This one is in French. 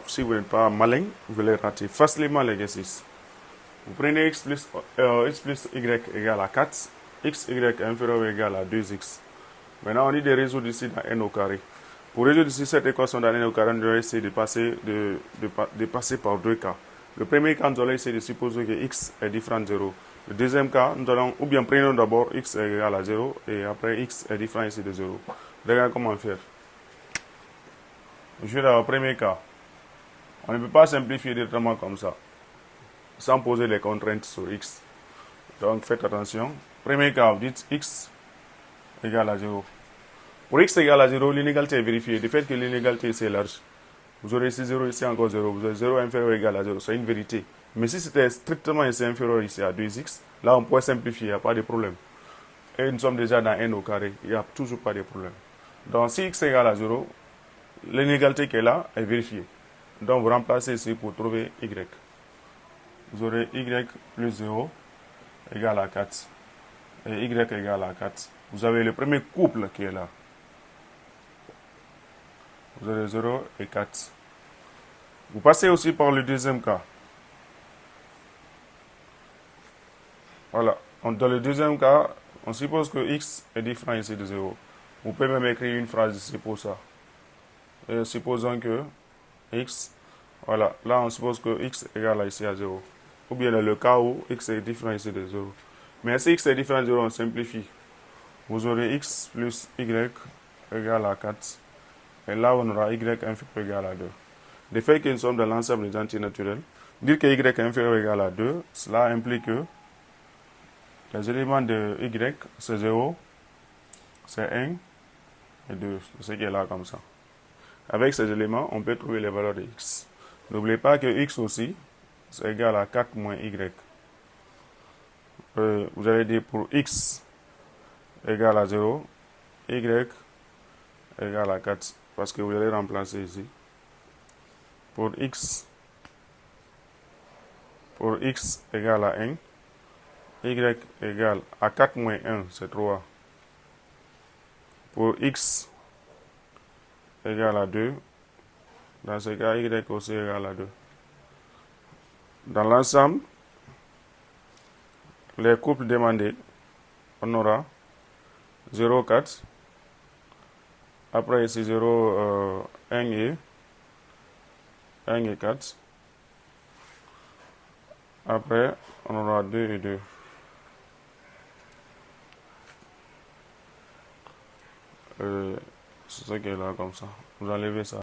Si vous n'êtes pas malin, vous allez rater facilement l'exercice. Vous prenez x plus y égale à 4, xy inférieur ou égal à 2x. Maintenant, on dit de résoudre ici dans n au carré. Pour résoudre ici cette équation dans n au carré, on doit essayer de passer par deux cas. Le premier cas, nous allons essayer de supposer que x est différent de 0. Le deuxième cas, nous allons, ou bien prenons d'abord x est égal à 0 et après x est différent ici de 0. Regardez comment faire. Je vais dans le premier cas. On ne peut pas simplifier directement comme ça, sans poser les contraintes sur x. Donc faites attention. Premier cas, vous dites x égale à 0. Pour x égale à 0, l'inégalité est vérifiée. Du fait que l'inégalité est large, vous aurez ici 0, ici encore 0. Vous avez 0 inférieur ou égal à 0. C'est une vérité. Mais si c'était strictement ici inférieur ici à 2x, là on pourrait simplifier, il n'y a pas de problème. Et nous sommes déjà dans n au carré, il n'y a toujours pas de problème. Donc si x égale à 0, l'inégalité qui est là est vérifiée. Donc vous remplacez ici pour trouver y. Vous aurez y plus 0 égale à 4. Et y égale à 4. Vous avez le premier couple qui est là. Vous avez 0 et 4. Vous passez aussi par le deuxième cas. Voilà. Dans le deuxième cas, on suppose que x est différent ici de 0. Vous pouvez même écrire une phrase ici pour ça. Et supposons que x, voilà, là on suppose que x égale ici à 0. Ou bien dans le cas où x est différent ici de 0. Mais si x est différent de 0, on simplifie. Vous aurez x plus y égale à 4. Et là, on aura y inférieur égal à 2. Le fait que nous sommes dans l'ensemble des entiers naturels, dire que y inférieur égal à 2, cela implique que les éléments de y, c'est 0, c'est 1 et 2. C'est ce qui est là comme ça. Avec ces éléments, on peut trouver les valeurs de x. N'oubliez pas que x aussi, c'est égal à 4 moins y. Vous allez dire pour x égale à 0, y égale à 4. Parce que vous allez remplacer ici. Pour x égale à 1, y égale à 4 moins 1, c'est 3. Pour x égale à 2, dans ce cas, y aussi égale à 2. Dans l'ensemble, les couples demandés, on aura 0, 4. Après ici 0, 1 et 4. Après, on aura 2 et 2. C'est ce qui est là comme ça. Vous enlevez ça.